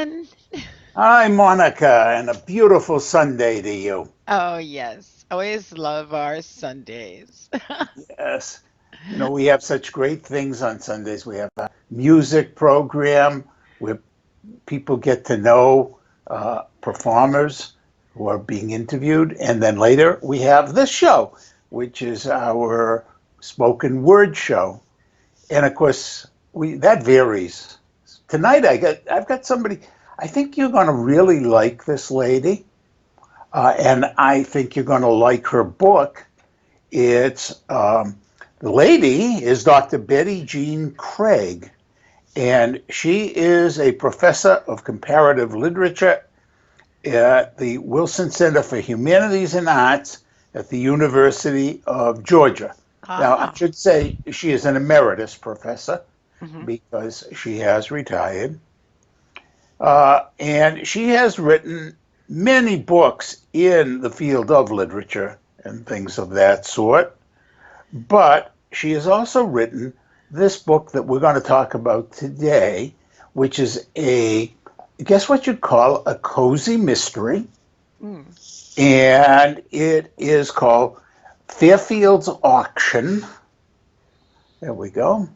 Ken. Hi, Monica, and a beautiful Sunday to you. Oh, yes. Always love our Sundays. Yes. We have such great things on Sundays. We have a music program where people get to know performers who are being interviewed. And then later we have this show, which is our spoken word show. And of course, we that varies. Tonight I've got somebody. I think you're going to really like this lady. And I think you're going to like her book. It's the lady is Dr. Betty Jean Craige, and she is a professor of comparative literature at the Wilson Center for Humanities and Arts at the University of Georgia. Now, I Ah. should say she is an emeritus professor Hmm. because she has retired. And she has written many books in the field of literature and things of that sort. But she has also written this book that we're going to talk about today, which is guess what you'd call a cozy mystery. Mm. And it is called Fairfield's Auction. There we go.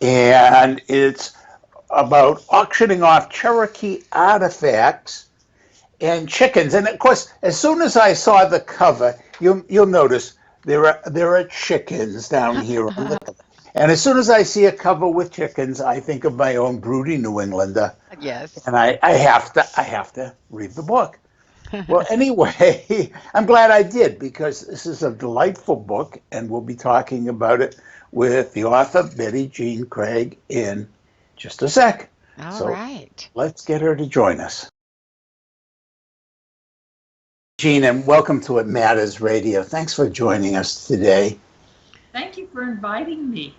And it's about auctioning off Cherokee artifacts and chickens. And of course, as soon as I saw the cover, you'll notice there are chickens down here on the cover. And as soon as I see a cover with chickens, I think of my own broody New Englander, Yes. and I have to read the book. Well, anyway, I'm glad I did because this is a delightful book, and we'll be talking about it with the author Betty Jean Craige in just a sec. All So right. let's get her to join us. Jean, and welcome to It Matters Radio. Thanks for joining us today. Thank you for inviting me.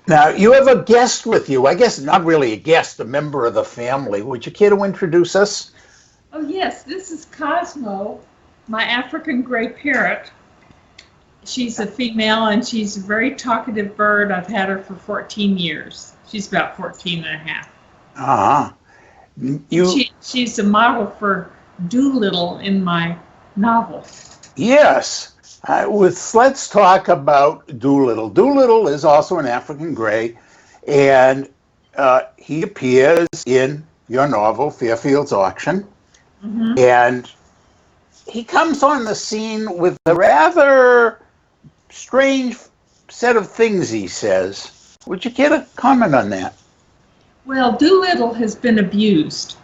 Now, you have a guest with you. I guess not really a guest, a member of the family. Would you care to introduce us? Oh yes, this is Cosmo, my African gray parrot. She's a female and she's a very talkative bird. I've had her for 14 years. She's about 14 and a half. Ah, She's a model for Doolittle in my novel. yes. Let's talk about Doolittle. Doolittle is also an African gray, and he appears in your novel, Fairfield's Auction. Mm-hmm. And he comes on the scene with a rather strange set of things he says. Would you care to comment on that? Well, Doolittle has been abused,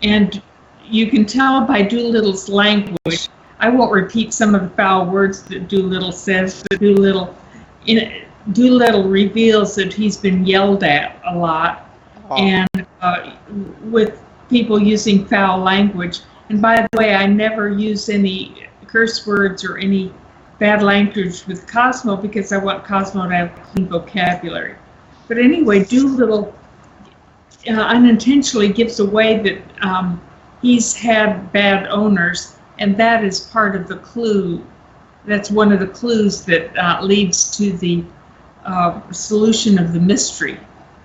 and you can tell by Doolittle's language. I won't repeat some of the foul words that Doolittle says, but Doolittle reveals that he's been yelled at a lot, and with people using foul language. And by the way, I never use any curse words or any bad language with Cosmo because I want Cosmo to have a clean vocabulary. But anyway, Doolittle unintentionally gives away that he's had bad owners, and that is part of the clue. That's one of the clues that leads to the solution of the mystery.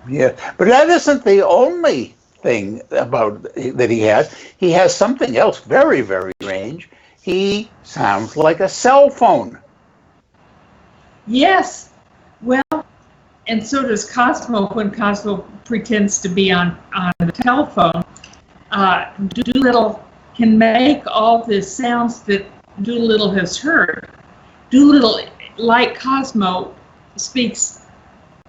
Yeah, but that isn't the only thing about that he has. He has something else very, very strange. He sounds like a cell phone. Yes, well, and so does Cosmo when Cosmo pretends to be on the telephone. Doolittle can make all the sounds that Doolittle has heard. Doolittle, like Cosmo, speaks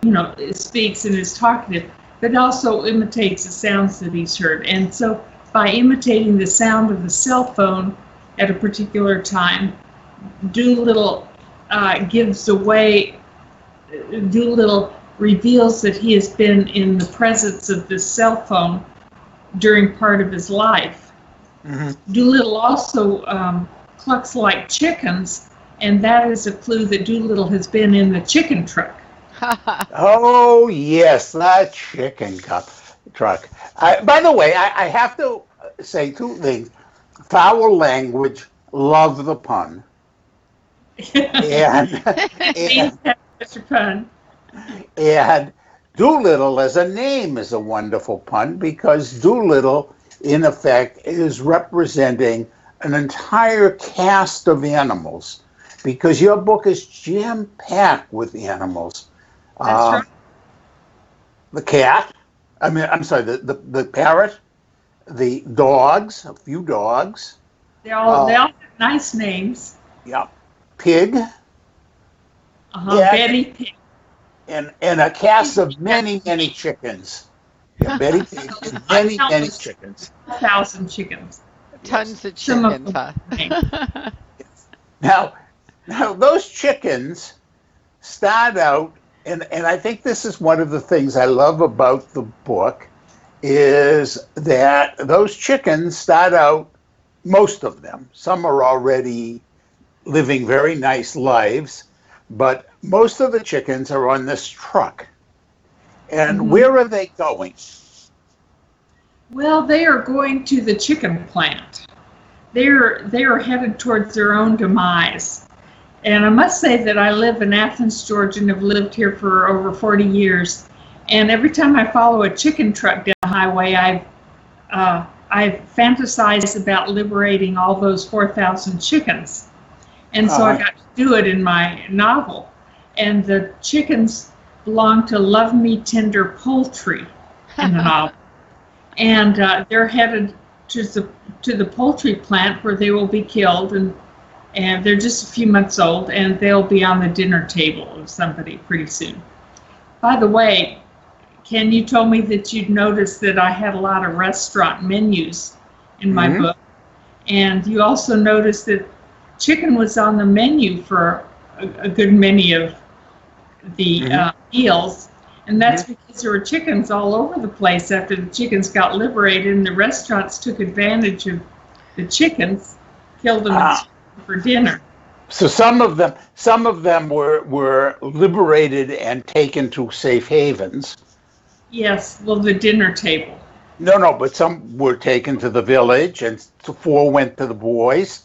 and is talkative, but also imitates the sounds that he's heard. And so by imitating the sound of the cell phone at a particular time, Doolittle reveals that he has been in the presence of this cell phone during part of his life. Mm-hmm. Doolittle also clucks like chickens, and that is a clue that Doolittle has been in the chicken truck. Oh, yes, that chicken truck. By the way, I have to say two things. Foul language, love the pun. and Such a pun. And Doolittle as a name is a wonderful pun because Doolittle, in effect, is representing an entire cast of animals because your book is jam-packed with animals. That's right. The cat, I'm sorry, the parrot, the dogs, a few dogs. They all have nice names. Yeah, pig. Betty Pig. And a cast of many, many chickens. Yeah, Betty Pig and many, many chickens. 1,000 chickens. Tons of Some of chickens, huh? Now, those chickens start out, and I think this is one of the things I love about the book, is that those chickens start out, most of them, some are already living very nice lives, but most of the chickens are on this truck. And where are they going? Well, they are going to the chicken plant. They are headed towards their own demise. And I must say that I live in Athens, Georgia, and have lived here for over 40 years. And every time I follow a chicken truck down the highway, I've fantasized about liberating all those 4,000 chickens. And so I got to do it in my novel. And the chickens belong to Love Me Tender Poultry in the novel. And they're headed to the poultry plant where they will be killed. And they're just a few months old, and they'll be on the dinner table of somebody pretty soon. By the way, Ken, you told me that you'd noticed that I had a lot of restaurant menus in my book. And you also noticed that chicken was on the menu for a good many of the meals. And that's because there were chickens all over the place after the chickens got liberated, and the restaurants took advantage of the chickens, killed them for dinner. So some of them were liberated and taken to safe havens. Yes, well, the dinner table. No, but some were taken to the village, and 4 went to the boys.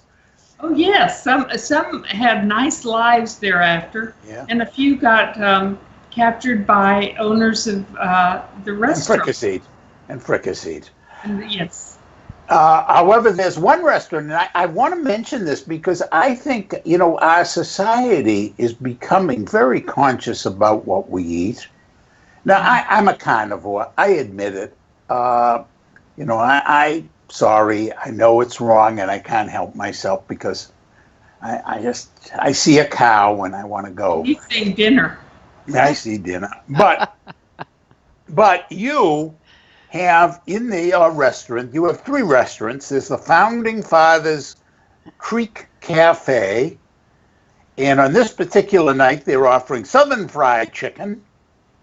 Oh yes, some had nice lives thereafter, and a few got captured by owners of the restaurant. And fricasseed. Yes. However, there's one restaurant, and I want to mention this because I think, our society is becoming very conscious about what we eat. Now, I'm a carnivore. I admit it. Sorry, I know it's wrong, and I can't help myself because I see a cow and I want to go. You say dinner. I see dinner. But you have in the restaurant, you have 3 restaurants. There's the Founding Fathers Creek Cafe, and on this particular night, they're offering Southern Fried Chicken.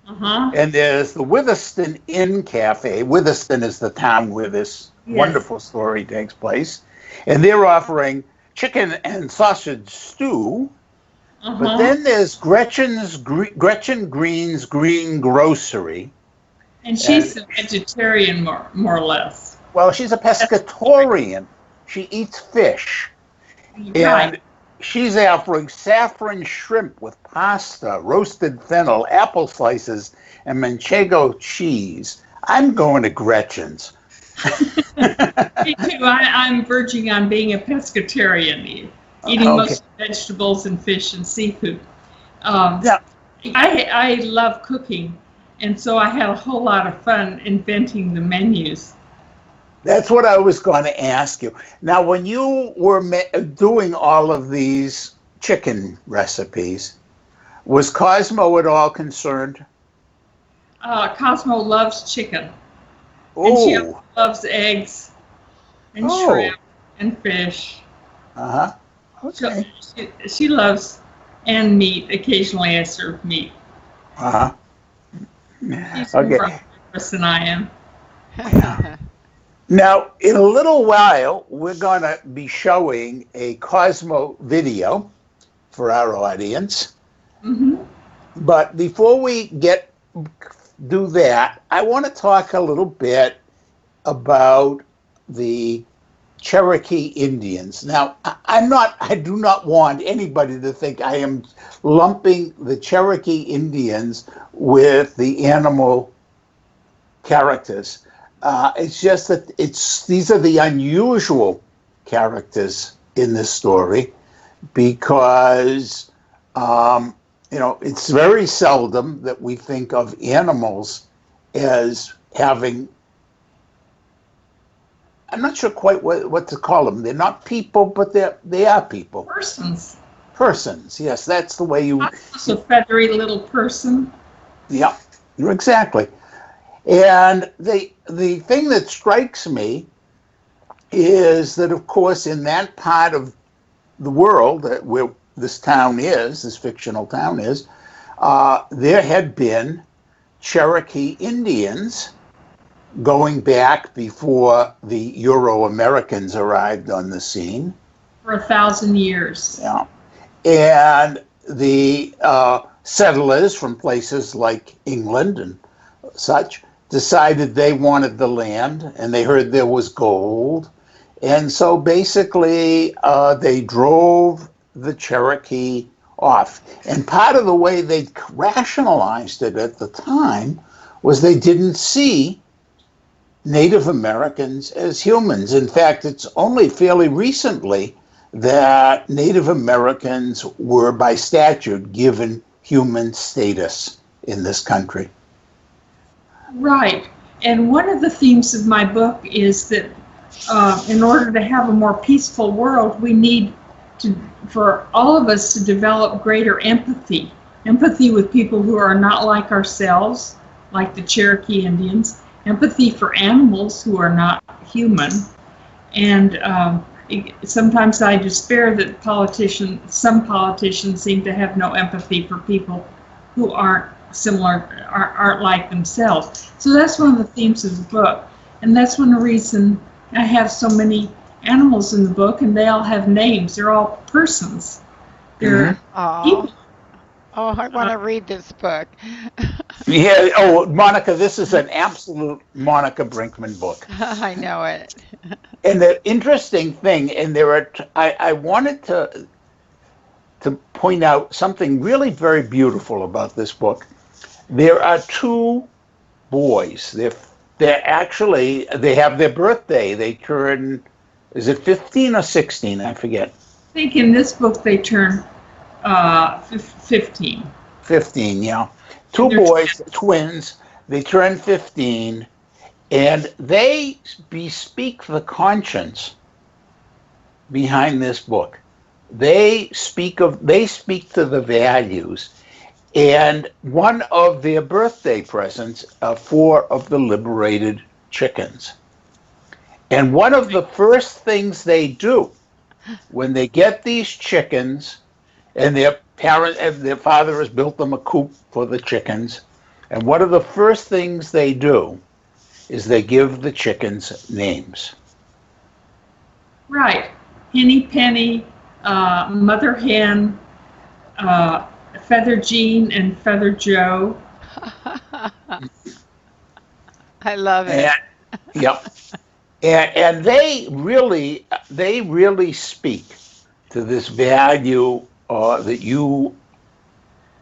And there's the Witherspoon Inn Cafe. Witherspoon is the town where this wonderful story takes place. And they're offering chicken and sausage stew. But then there's Gretchen Green's Green Grocery. And she's a vegetarian, more or less. Well, she's a pescatarian. She eats fish. Right. And she's offering saffron shrimp with pasta, roasted fennel, apple slices, and manchego cheese. I'm going to Gretchen's. Me too. I'm verging on being a pescatarian, eating mostly vegetables and fish and seafood. I love cooking, and so I had a whole lot of fun inventing the menus. That's what I was going to ask you. Now, when you were doing all of these chicken recipes, was Cosmo at all concerned? Cosmo loves chicken. Oh. And she also loves eggs and shrimp and fish. Okay. So she loves, and meat. Occasionally I serve meat. She's more prosperous than I am. Yeah. Now, in a little while, we're going to be showing a Cosmo video for our audience. But before we do that, I want to talk a little bit about the Cherokee Indians. Now, I do not want anybody to think I am lumping the Cherokee Indians with the animal characters. It's just that these are the unusual characters in this story because, it's very seldom that we think of animals as having, I'm not sure quite what to call them. They're not people, but they are people. Persons. Persons, yes, that's the way you. It's a feathery little person. Yeah, exactly. And the thing that strikes me is that, of course, in that part of the world where this fictional town is, there had been Cherokee Indians going back before the Euro-Americans arrived on the scene. For 1,000 years. Yeah. And the settlers from places like England and such decided they wanted the land, and they heard there was gold. And so basically they drove the Cherokee off. And part of the way they rationalized it at the time was they didn't see Native Americans as humans. In fact, it's only fairly recently that Native Americans were by statute given human status in this country. Right. And one of the themes of my book is that in order to have a more peaceful world, we need for all of us to develop greater empathy. Empathy with people who are not like ourselves, like the Cherokee Indians. Empathy for animals who are not human. And sometimes I despair that some politicians seem to have no empathy for people who aren't like themselves. So that's one of the themes of the book. And that's one reason I have so many animals in the book, and they all have names. They're all persons. They're people. Oh, I want to read this book. Yeah. Oh, Monica, this is an absolute Monica Brinkman book. I know it. And the interesting thing, and I wanted to point out something really very beautiful about this book. There are two boys. They have their birthday. They turn, is it 15 or 16? I forget. I think in this book they turn 15. 15, yeah. Two boys, twins. They turn 15, and they bespeak the conscience behind this book. They speak to the values. And one of their birthday presents are 4 of the liberated chickens. And one of the first things they do when they get these chickens, and their father has built them a coop for the chickens, and one of the first things they do is they give the chickens names. Right. Henny Penny, Mother Hen, Feather Jean, and Feather Joe. I love it. Yep. And they really speak to this value that you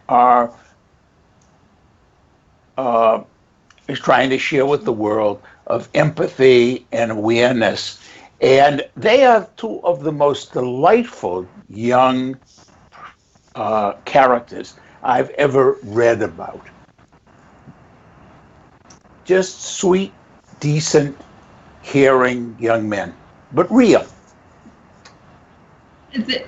are trying to share with the world of empathy and awareness. And they are 2 of the most delightful young characters I've ever read about. Just sweet, decent, caring young men, but real.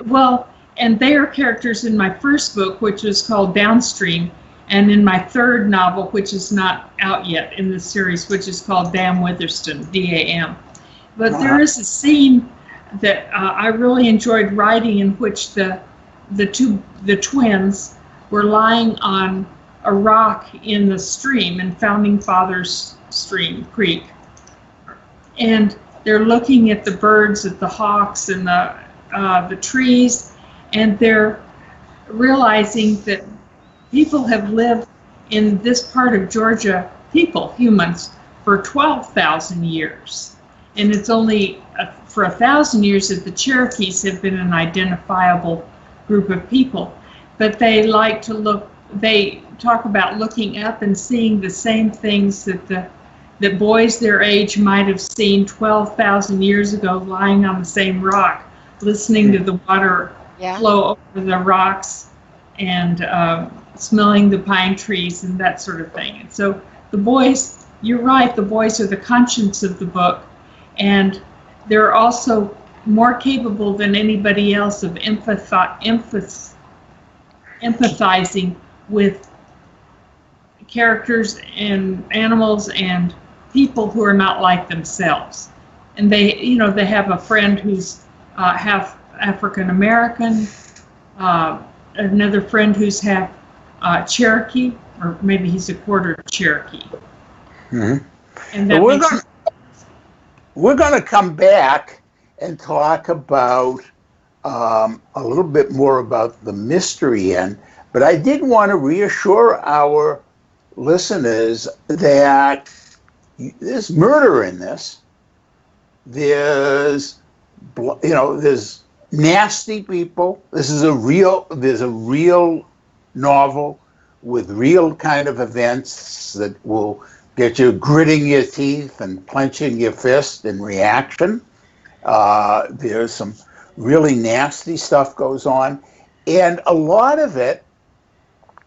Well, and they are characters in my first book, which is called Downstream, and in my third novel, which is not out yet in this series, which is called Dam Witherston, D-A-M. But there is a scene that I really enjoyed writing in which the twins were lying on a rock in the stream, in Founding Fathers Creek. And they're looking at the birds, at the hawks and the trees, and they're realizing that people have lived in this part of Georgia, humans, for 12,000 years. And it's only for 1,000 years that the Cherokees have been an identifiable group of people. But they like to look, they talk about looking up and seeing the same things that boys their age might have seen 12,000 years ago lying on the same rock, listening to the water flow over the rocks and smelling the pine trees and that sort of thing. And so the boys, you're right, the boys are the conscience of the book, and they're also more capable than anybody else of empathizing with characters and animals and people who are not like themselves. And they, you know, they have a friend who's half African American, another friend who's half Cherokee, or maybe he's a quarter Cherokee. Mm-hmm. And that we're going to come back and talk about a little bit more about the mystery end, but I did want to reassure our listeners that there's murder in this. There's nasty people. There's a real novel with real kind of events that will get you gritting your teeth and clenching your fist in reaction. There's some really nasty stuff goes on, and a lot of it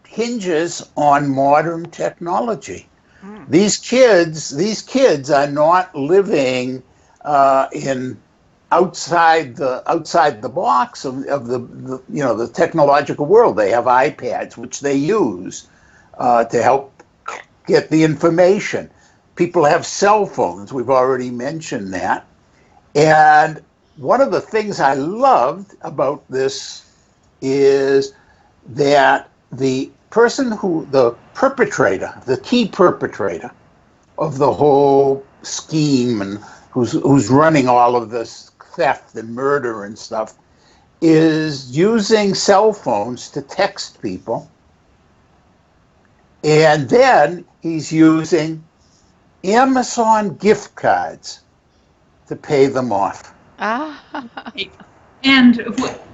hinges on modern technology. These kids are not living in outside the box of the technological world. They have iPads, which they use to help get the information. People have cell phones. We've already mentioned that. And one of the things I loved about this is that the key perpetrator of the whole scheme and who's running all of this theft and murder and stuff is using cell phones to text people. And then he's using Amazon gift cards to pay them off. And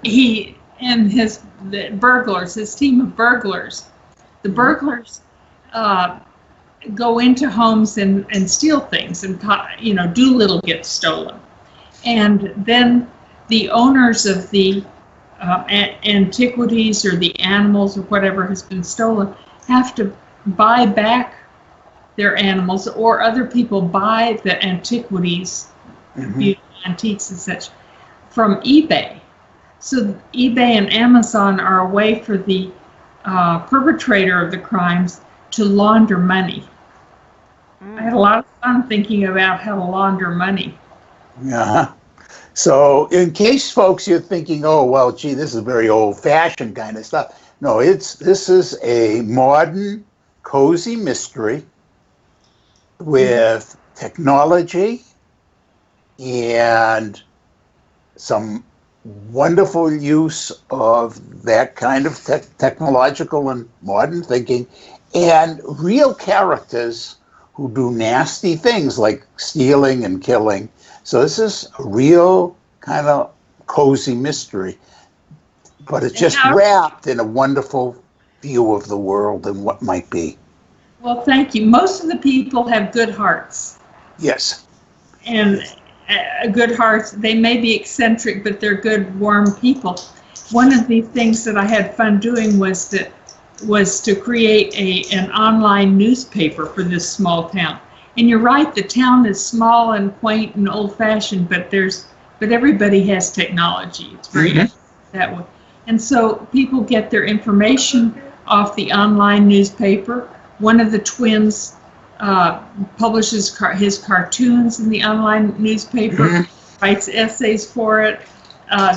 he and the burglars, his team of burglars, the burglars go into homes and steal things, and Doolittle gets stolen, and then the owners of the antiquities or the animals or whatever has been stolen have to buy back their animals, or other people buy the antiquities, antiques and such, from eBay. So eBay and Amazon are a way for the perpetrator of the crimes to launder money. I had a lot of fun thinking about how to launder money. Yeah. So in case folks you're thinking, oh, well, gee, this is very old-fashioned kind of stuff. No, this is a modern, cozy mystery with technology and some wonderful use of that kind of technological and modern thinking, and real characters who do nasty things like stealing and killing. So this is a real kind of cozy mystery, but it's just wrapped in a wonderful view of the world and what might be. Well, thank you. Most of the people have good hearts. Yes. And good hearts, they may be eccentric, but they're good, warm people. One of the things that I had fun doing was to create an online newspaper for this small town. And you're right, the town is small and quaint and old-fashioned, but everybody has technology. It's very that way. And so people get their information off the online newspaper. One of the twins publishes his cartoons in the online newspaper, writes essays for it.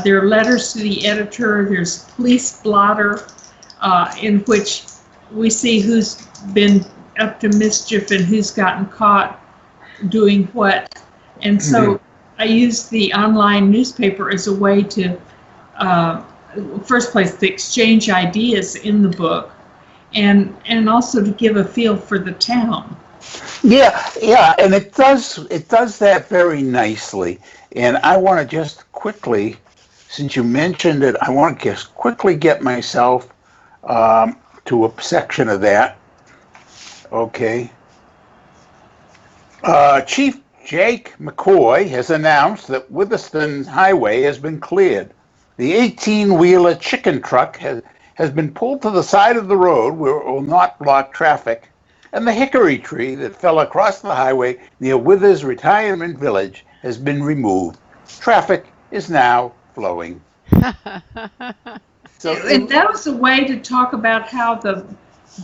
There are letters to the editor. There's police blotter in which we see who's been up to mischief and who's gotten caught doing what. And so I use the online newspaper as a way to, first place, to exchange ideas in the book, and also to give a feel for the town. Yeah, and it does that very nicely. And I want to just quickly, since you mentioned it, I want to just quickly get myself to a section of that. Okay. Chief Jake McCoy has announced that Witherspoon Highway has been cleared. The 18-wheeler chicken truck has been pulled to the side of the road where it will not block traffic, and the hickory tree that fell across the highway near Withers Retirement Village has been removed. Traffic is now flowing. So And that was a way to talk about how the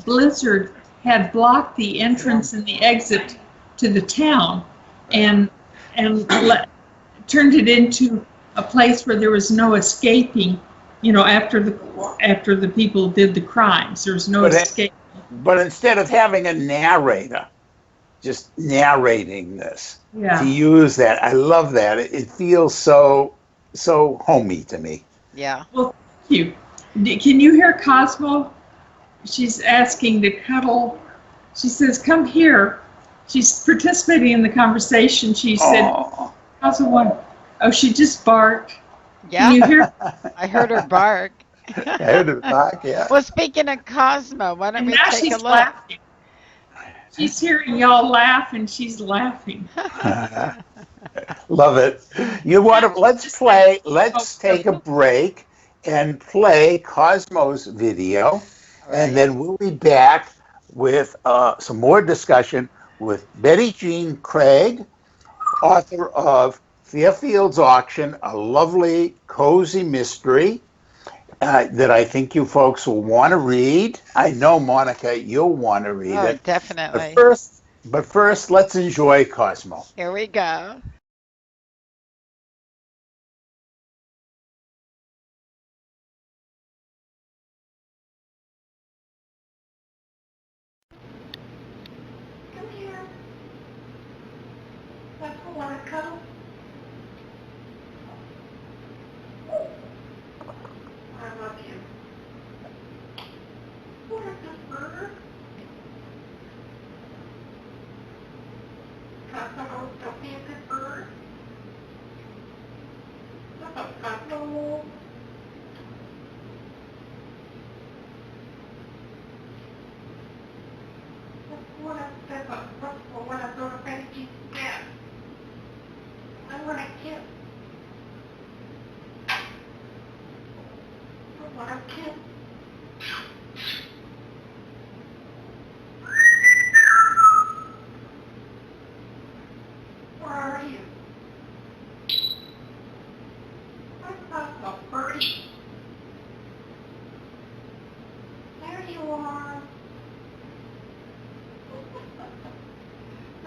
blizzard had blocked the entrance and the exit to the town, and turned it into a place where there was no escaping. After the people did the crimes, there was no but escape. but instead of having a narrator just narrating this, to Yeah. use that, I love that. It feels so homey to me. Yeah. Well, thank you. Can you hear Cosmo? She's asking to cuddle. She says, "Come here." She's participating in the conversation. She said, Oh, "Cosmo, one." Oh, she just barked. Can Yeah. you hear? I heard her bark. I heard it back, yeah. Well, speaking of Cosmo, why don't And we now take a she's look? laughing. She's hearing y'all laugh, and she's laughing. Love it. You want to let's take a break and play Cosmo's video, All and right. then we'll be back with some more discussion with Betty Jean Craige, author of Fairfield's Auction, a lovely, cozy mystery that I think you folks will want to read. I know, Monica, you'll want to read Oh, it. But definitely. first, but first, let's enjoy Cosmo. Here we go. Come here. That's a want to cuddle. I love you. What is this bird? Cosmo, don't be a good bird. What's up, Cosmo? What I said about Cosmo when I go to bed, he's dead. I want a kiss. I want a kiss. Where are you? I Cosmo, birdie. There you are.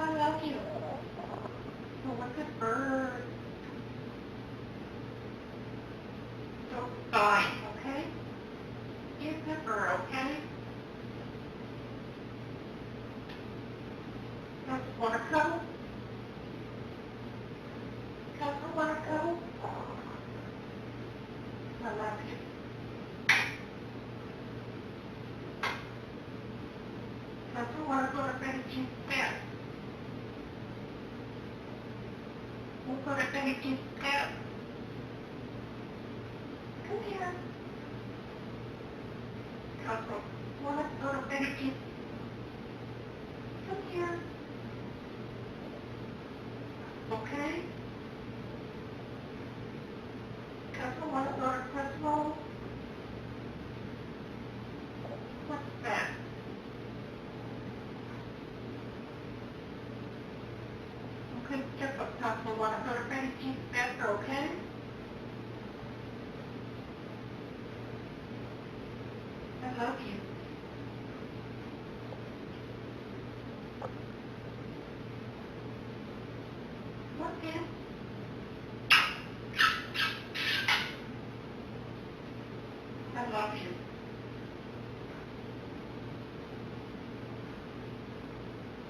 I love you. Oh, what a good bird. Don't die, okay? Be a good bird, okay? Just want to cuddle? Cuddle, want to cuddle? I love you. Cuddle, want to go to bed and bed. We'll go to bed and bed. Come here. Cuddle, want to go to bed and come here. Okay? Cuddle, want to go to Cosmo? What's that? Okay, just up Cosmo, want to go to bed and bed, okay? I love you. Look in. I love you.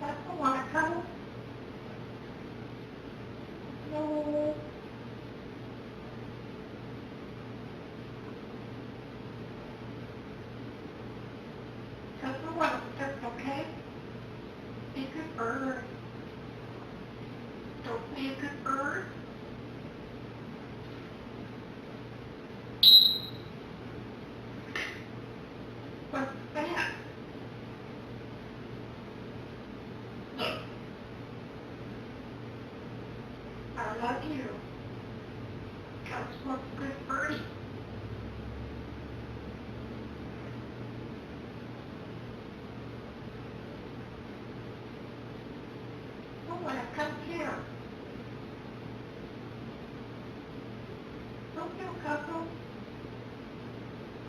That's the one to cuddle. No. That's the one. That's okay. Be a good Be a good bird. What's that? I love you. Cosmo's a good birdie. Oh, wanna come here. Don't you, Cosmo?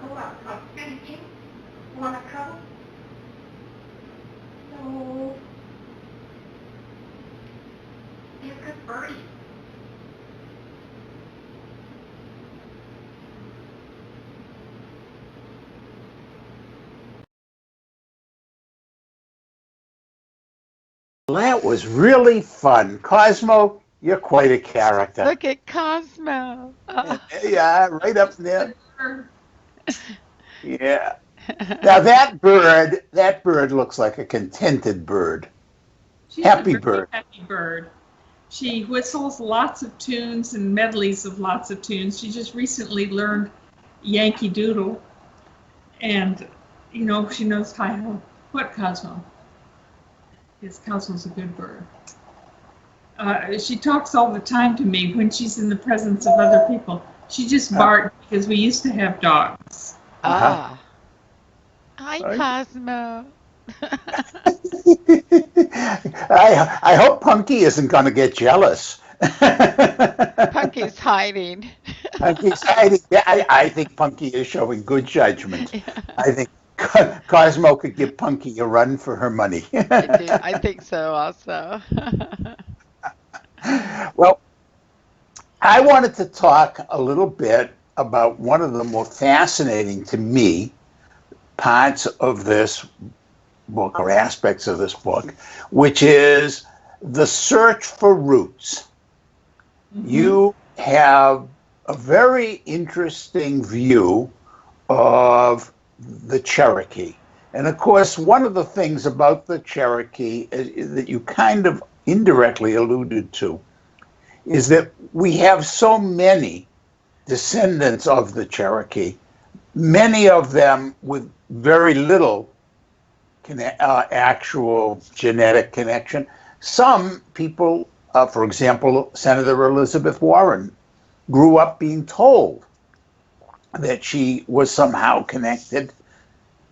Go out, I'll finish you. Wanna cuddle? No. Be a good birdie. That was really fun. Cosmo, you're quite a character. Look at Cosmo. Oh. Yeah, right up there. Yeah. Now that bird looks like a contented bird. She's Happy a very bird. happy bird. She whistles lots of tunes and medleys of lots of tunes. She just recently learned Yankee Doodle, and she knows how. What, Cosmo? Yes, Cosmo's a good bird. She talks all the time to me when she's in the presence of other people. She just barks because we used to have dogs. Ah. Hi, Right. Cosmo. I hope Punky isn't going to get jealous. Punky's hiding. Punky's hiding. Yeah, I think Punky is showing good judgment. Yeah, I think Cosmo could give Punky a run for her money. I think so also. Well, I wanted to talk a little bit about one of the more fascinating to me parts of this book or aspects of this book, which is the search for roots. Mm-hmm. You have a very interesting view of the Cherokee. And of course, one of the things about the Cherokee that you kind of indirectly alluded to is that we have so many descendants of the Cherokee, many of them with very little actual genetic connection. Some people, for example, Senator Elizabeth Warren, grew up being told that she was somehow connected,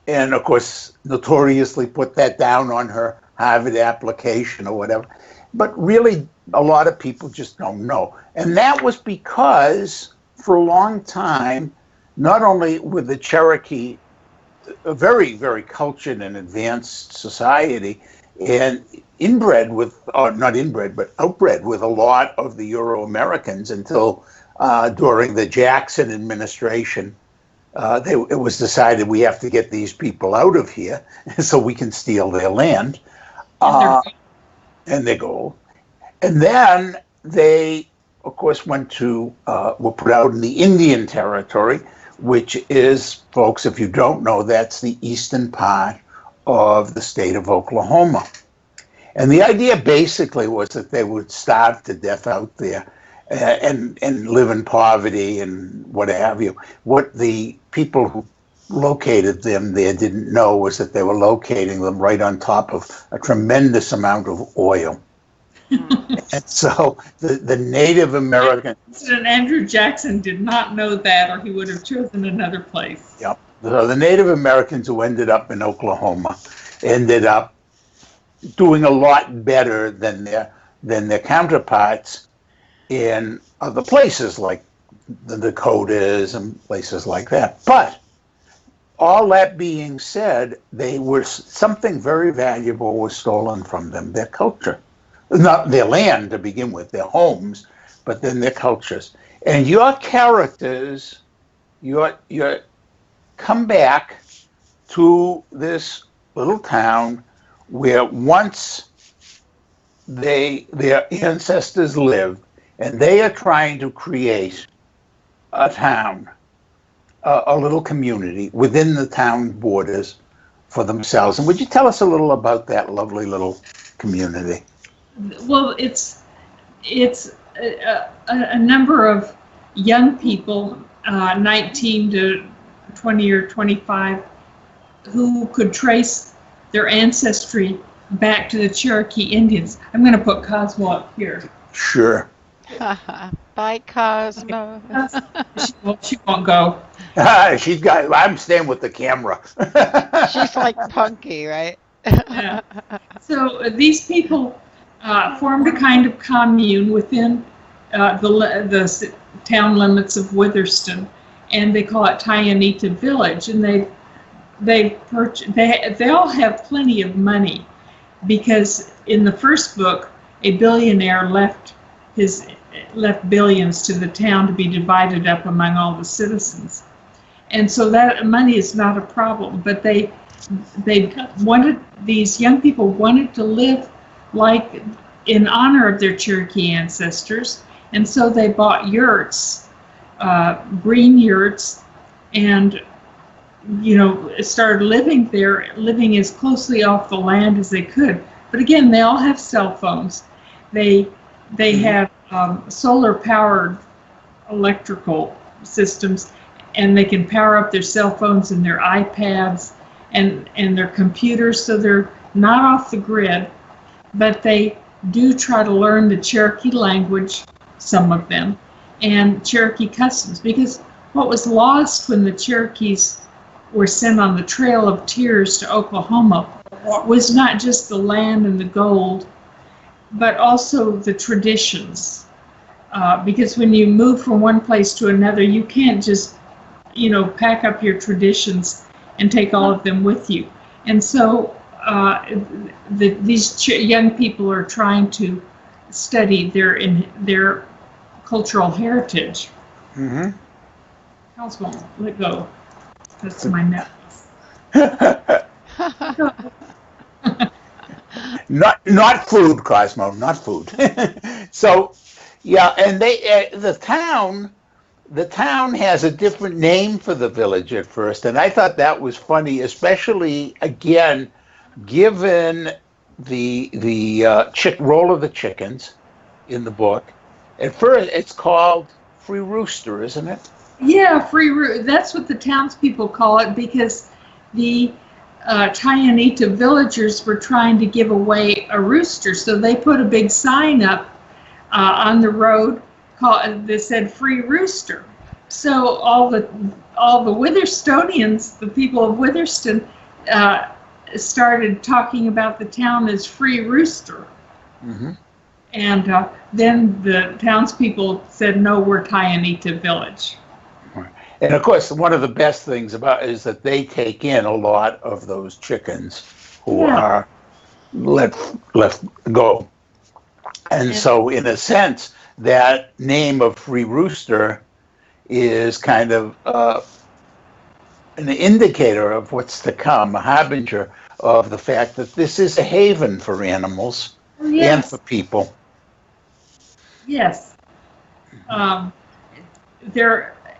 and of course notoriously put that down on her Harvard application or whatever. But really, a lot of people just don't know. And that was because for a long time, not only were the Cherokee a very, very cultured and advanced society, and inbred with, or not inbred, but outbred with a lot of the Euro-Americans until during the Jackson administration, it was decided we have to get these people out of here so we can steal their land and their gold. And then they, of course, were put out in the Indian Territory, which is, folks, if you don't know, that's the eastern part of the state of Oklahoma. And the idea basically was that they would starve to death out there and live in poverty and what have you. What the people who located them there didn't know was that they were locating them right on top of a tremendous amount of oil. And so the Native American... President Andrew Jackson did not know that, or he would have chosen another place. Yep. So the Native Americans who ended up in Oklahoma ended up doing a lot better than their counterparts in other places like the Dakotas and places like that. But all that being said, something very valuable was stolen from them, their culture. Not their land to begin with, their homes, but then their cultures. And your characters, your come back to this little town where once their ancestors lived, and they are trying to create a town, a little community within the town borders for themselves. And would you tell us a little about that lovely little community? Well, it's it's a number of young people, 19 to 20 or 25, who could trace their ancestry back to the Cherokee Indians. I'm going to put Cosmo up here. Sure. Bye, Cosmo. She won't go. I'm staying with the camera. She's like Punky, right? Yeah. So these people formed a kind of commune within the town limits of Witherston, and they call it Tyanita Village. And they all have plenty of money, because in the first book, a billionaire left billions to the town to be divided up among all the citizens, and so that money is not a problem. But these young people wanted to live like in honor of their Cherokee ancestors, and so they bought yurts, green yurts, and started living there, living as closely off the land as they could. But again, they all have cell phones. They have solar powered electrical systems, and they can power up their cell phones and their iPads and their computers, so they're not off the grid. But they do try to learn the Cherokee language, some of them, and Cherokee customs, because what was lost when the Cherokees were sent on the Trail of Tears to Oklahoma was not just the land and the gold, but also the traditions. Because when you move from one place to another, you can't just, pack up your traditions and take all of them with you. And so these young people are trying to study their cultural heritage. Mm-hmm. Cosmo, let go. That's my necklace. Not food, Cosmo, not food. So, yeah, and the town has a different name for the village at first, and I thought that was funny, especially again, given the role of the chickens in the book. At first, it's called Free Rooster, isn't it? Yeah, that's what the townspeople call it, because the Tyanita villagers were trying to give away a rooster, so they put a big sign up on the road that said "Free Rooster." So all the Witherstonians, the people of Witherston, started talking about the town as Free Rooster. Mm-hmm. And then the townspeople said, "No, we're Tyanita Village." And of course, one of the best things about it is that they take in a lot of those chickens who are let go. And so, in a sense, that name of Free Rooster is kind of an indicator of what's to come, a harbinger of the fact that this is a haven for animals and for people. Yes.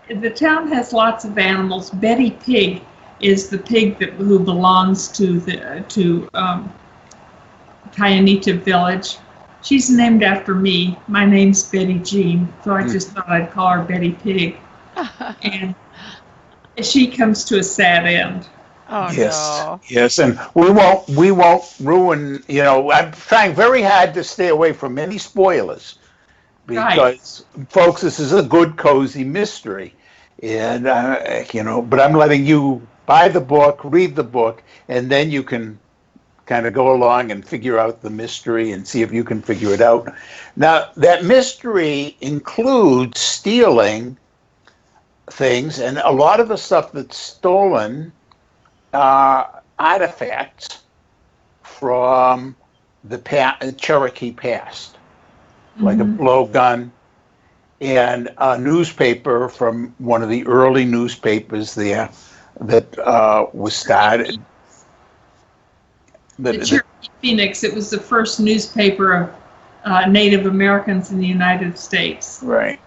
The town has lots of animals. Betty Pig is the pig who belongs to Tyanita Village. She's named after me. My name's Betty Jean, so I just thought I'd call her Betty Pig. And she comes to a sad end. Oh, yes, no. Yes, and we won't ruin. I'm trying very hard to stay away from any spoilers, because folks, this is a good cozy mystery, and but I'm letting you buy the book, read the book, and then you can kind of go along and figure out the mystery and see if you can figure it out. Now, that mystery includes stealing things, and a lot of the stuff that's stolen are artifacts from the Cherokee past, like a blowgun and a newspaper from one of the early newspapers there that was started. The Cherokee Phoenix, it was the first newspaper of Native Americans in the United States. Right.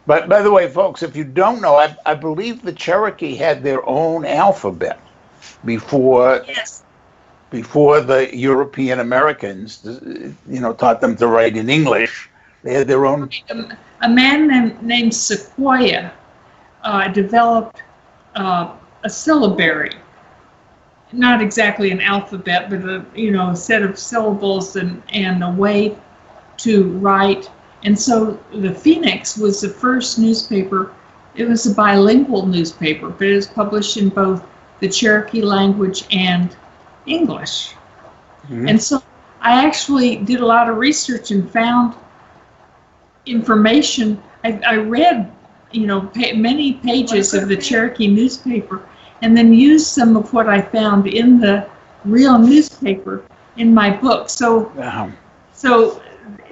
But by the way, folks, if you don't know, I believe the Cherokee had their own alphabet before the European Americans, taught them to write in English. They had their own. A man named Sequoia developed a syllabary, not exactly an alphabet, but a set of syllables and a way to write. And so the Phoenix was the first newspaper. It was a bilingual newspaper, but it was published in both the Cherokee language and English. Mm-hmm. And so I actually did a lot of research and found information. I read, many pages of the Cherokee newspaper, and then used some of what I found in the real newspaper in my book. So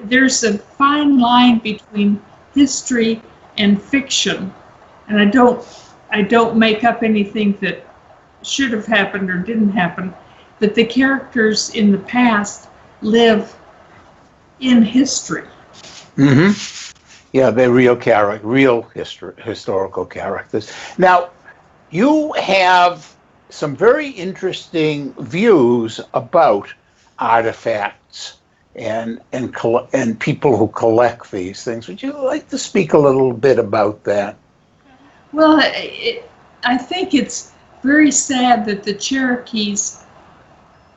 there's a fine line between history and fiction, and I don't make up anything that should have happened or didn't happen. But the characters in the past live in history. Mm-hmm. Yeah, they're real historical characters. Now, you have some very interesting views about artifacts and people who collect these things. Would you like to speak a little bit about that? Well, I think it's very sad that the Cherokees,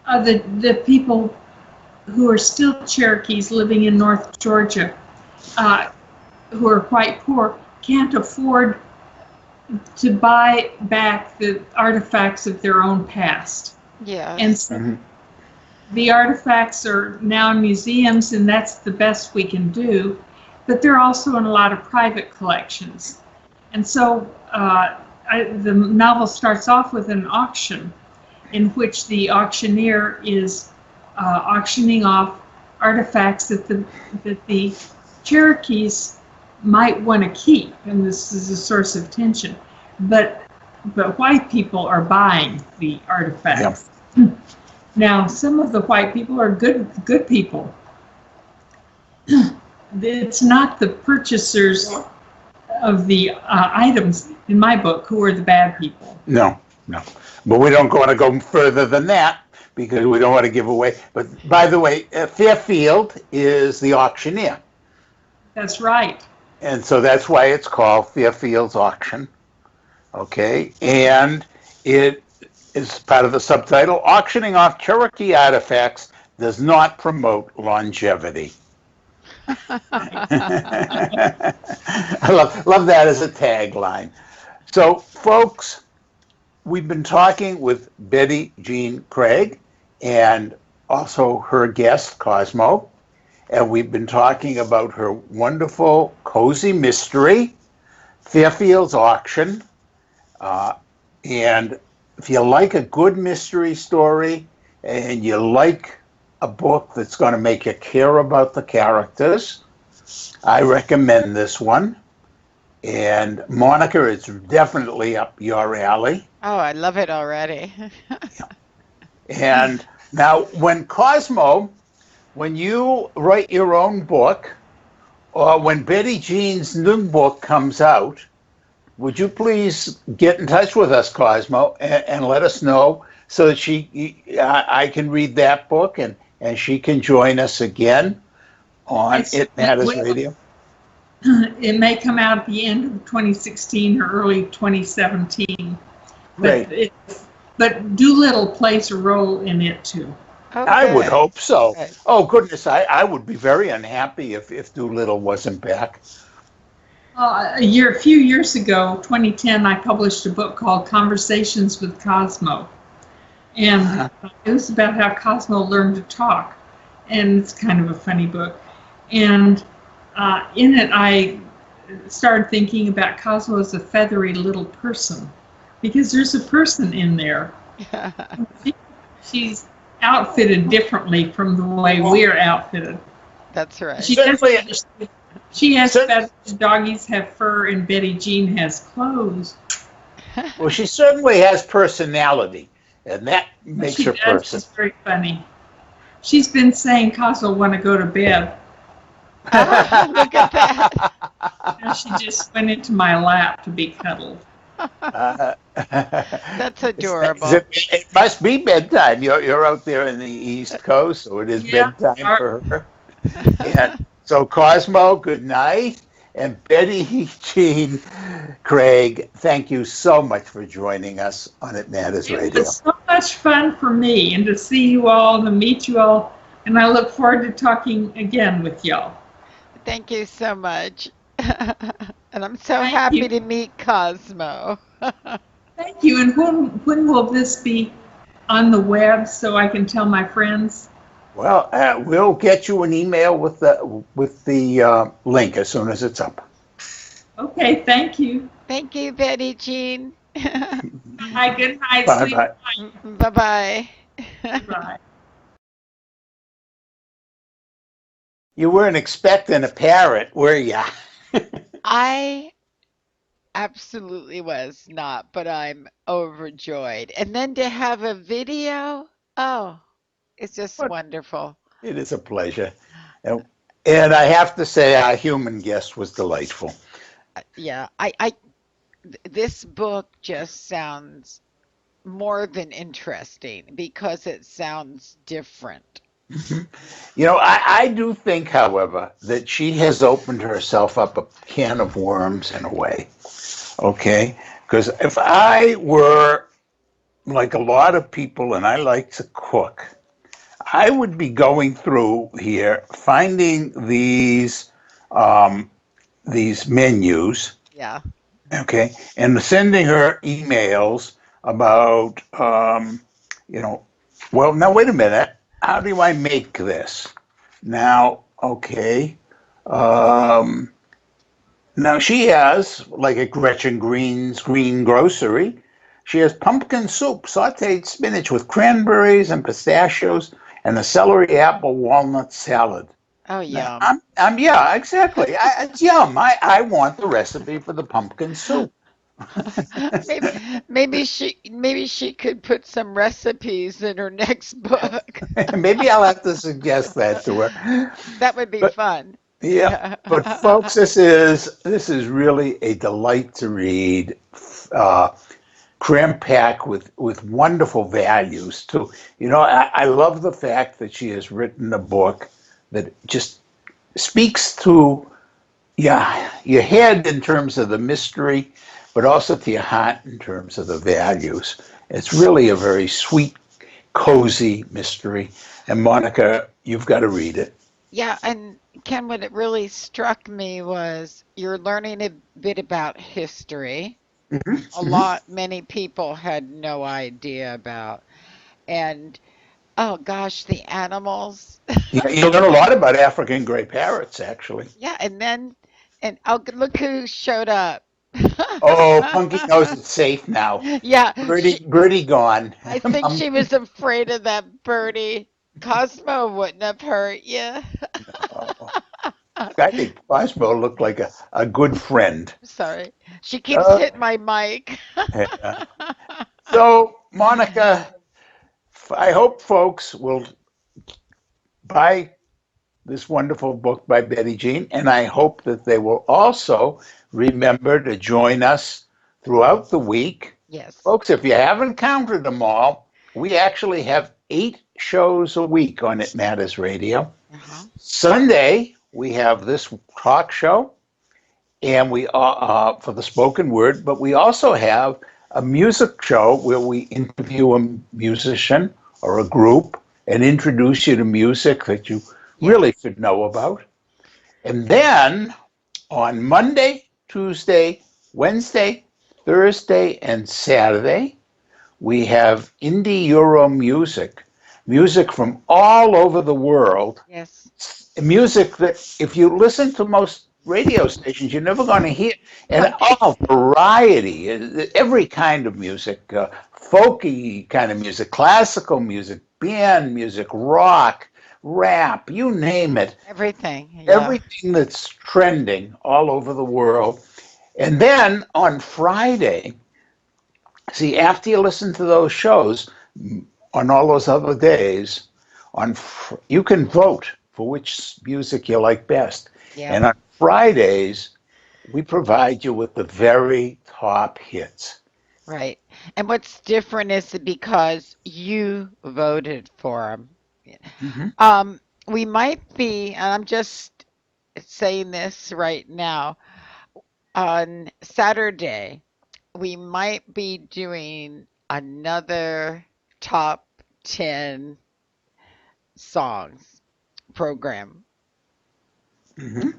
the people who are still Cherokees living in North Georgia, who are quite poor, can't afford to buy back the artifacts of their own past. Yeah. And so the artifacts are now in museums, and that's the best we can do, but they're also in a lot of private collections. And so the novel starts off with an auction in which the auctioneer is auctioning off artifacts that the Cherokees might want to keep, and this is a source of tension. But white people are buying the artifacts. Yep. Now, some of the white people are good people. It's not the purchasers of the items in my book who are the bad people. No. But we don't want to go further than that because we don't want to give away. But by the way, Fairfield is the auctioneer. That's right. And so that's why it's called Fairfield's Auction. Okay. And it is part of the subtitle, Auctioning Off Cherokee Artifacts Does Not Promote Longevity. I love that as a tagline. So, folks, we've been talking with Betty Jean Craige and also her guest, Cosmo, and we've been talking about her wonderful cozy mystery, Fairfield's Auction. And if you like a good mystery story and you like a book that's going to make you care about the characters, I recommend this one. And Monica, it's definitely up your alley. Oh, I love it already. And now when you write your own book, or when Betty Jean's new book comes out, would you please get in touch with us, Cosmo, and let us know so that I can read that book and she can join us again on It Matters Radio? It may come out at the end of 2016 or early 2017. Right. But Doolittle plays a role in it too. Okay. I would hope so. Good. Oh, goodness, I would be very unhappy if Doolittle wasn't back. A few years ago, 2010, I published a book called Conversations with Cosmo. And it was about how Cosmo learned to talk. And it's kind of a funny book. And in it, I started thinking about Cosmo as a feathery little person. Because there's a person in there. She's outfitted differently from the way we're outfitted. That's right. She has feathers, doggies have fur, and Betty Jean has clothes. Well, she certainly has personality, and that makes her person. She's very funny. She's been saying Cosmo want to go to bed. Look at that. Now she just went into my lap to be cuddled. That's adorable. It must be bedtime. You're out there in the East Coast, so it is bedtime for her. And So Cosmo, good night. And Betty Jean Craige, thank you so much for joining us on It Matters It Radio. was so much fun for me and to see you all and to meet you all. And I look forward to talking again with y'all. Thank you so much. And I'm so Thank happy you. to meet Cosmo. Thank you. And when will this be on the web so I can tell my friends? Well, we'll get you an email with the link as soon as it's up. Okay, thank you. Thank you, Betty Jean. Bye, good night, Bye sweet. bye. Bye-bye. Bye. You weren't expecting a parrot, were ya? I absolutely was not, but I'm overjoyed. And then to have a video, oh, it's just But wonderful. it is a pleasure. And, and I have to say, our human guest was delightful. Yeah, this book just sounds more than interesting because it sounds different. You know, I do think, however, that she has opened herself up a can of worms in a way. Okay? Because if I were like a lot of people and I like to cook, I would be going through here, finding these menus, Yeah. okay, and sending her emails about, you know, well, now wait a minute. How do I make this? Now, okay. Um, Now she has, like at Gretchen Green's Green Grocery, she has pumpkin soup, sauteed spinach with cranberries and pistachios, and a celery apple walnut salad. Oh, Now, yum. yeah, exactly. It's yum. I want the recipe for the pumpkin soup. Maybe maybe she could put some recipes in her next book. Maybe I'll have to suggest that to her. That would be But fun. yeah, but folks, this is really a delight to read. Uh, Cram packed with wonderful values too. You know, I love the fact that she has written a book that just speaks to your head in terms of the mystery, but also to your heart in terms of the values. It's really a very sweet, cozy mystery. And Monica, you've got to read it. Yeah, and Ken, what it really struck me was you're learning a bit about history. Many people had no idea about. And oh gosh, the animals. Yeah, you learn a lot about African gray parrots, actually. Yeah, and oh, look who showed up. Oh, Punky knows it's safe now. Yeah, Birdie gone. I think she was afraid of that birdie. Cosmo wouldn't have hurt you. Oh, I think Cosmo looked like a good friend. Sorry. She keeps Uh, hitting my mic. yeah. So, Monica, I hope folks will buy this wonderful book by Betty Jean, and I hope that they will also remember to join us throughout the week. Yes. Folks, if you haven't counted them all, we actually have 8 shows a week on It Matters Radio. Uh-huh. Sunday, we have this talk show, and we for the spoken word, but we also have a music show where we interview a musician or a group and introduce you to music that you really Yes. should know about. And then on Monday, Tuesday, Wednesday, Thursday, and Saturday, we have indie Euro music from all over the world, Yes. music that if you listen to most radio stations, you're never going to hear, and Pumpkin. all variety, every kind of music, folky kind of music, classical music, band music, rock, rap, you name it, Everything. Yeah. everything that's trending all over the world. And then on Friday, see, after you listen to those shows on all those other days, you can vote for which music you like best. Yeah. And on Fridays, we provide you with the very top hits. Right. And what's different is because you voted for them. Mhm. We might be, and I'm just saying this right now. On Saturday, we might be doing another top 10 songs program. Hmm.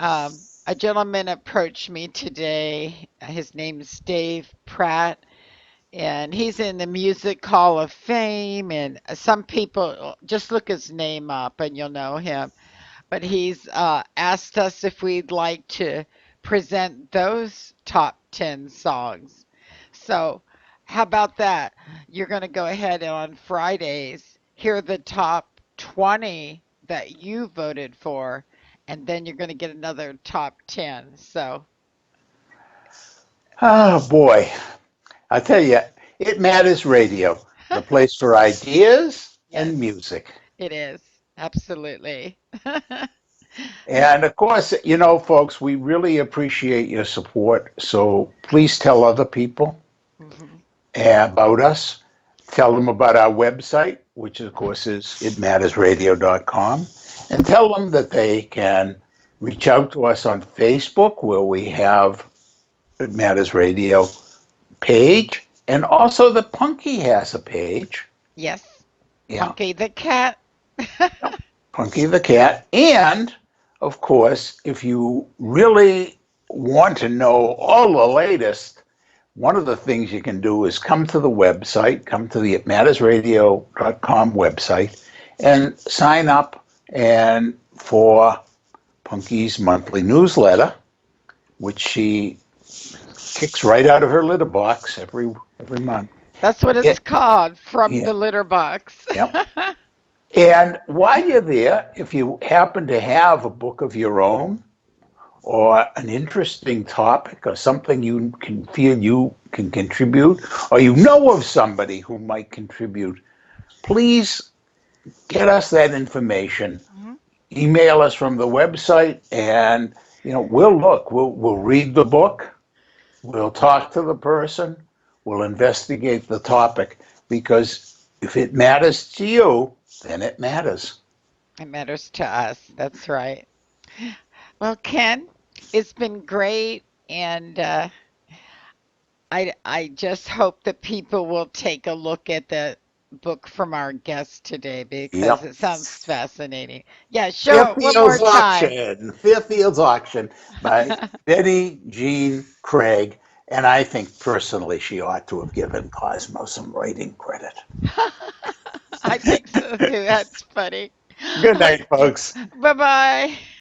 A gentleman approached me today. His name's Dave Pratt, and he's in the Music Hall of Fame. And some people just look his name up and you'll know him. But he's asked us if we'd like to present those top 10 songs. So, how about that? You're going to go ahead and on Fridays hear the top 20 that you voted for, and then you're going to get another top 10. So, Oh boy, I tell you, it matters radio, the place for ideas yes, and music. it is. Absolutely. And of course, folks, we really appreciate your support. So please tell other people Mhm. about us. Tell them about our website, which of course is itmattersradio.com, and tell them that they can reach out to us on Facebook, where we have It Matters Radio page, and also the Punky has a page. Yes. Yeah, Punky the cat. Punky the cat. And of course, if you really want to know all the latest, one of the things you can do is come to the website, come to the itmattersradio.com website, and sign up and for Punky's monthly newsletter, which she kicks right out of her litter box every month. That's what it's It, called, from yeah, the litter box. yep. And while you're there, if you happen to have a book of your own or an interesting topic or something you can feel you can contribute, or you know of somebody who might contribute, please get us that information. Mhm. Email us from the website, and we'll look. We'll read the book. We'll talk to the person. We'll investigate the topic, because if it matters to you, then it matters. It matters to us. That's right. Well, Ken, it's been great, and I just hope that people will take a look at the book from our guest today because Yep. it sounds fascinating. Yeah, show it one more Fairfield's time. Auction. Fairfield's Auction by Betty Jean Craige. And I think personally she ought to have given Cosmo some writing credit. I think so too. That's funny. Good night, Okay. folks. Bye bye.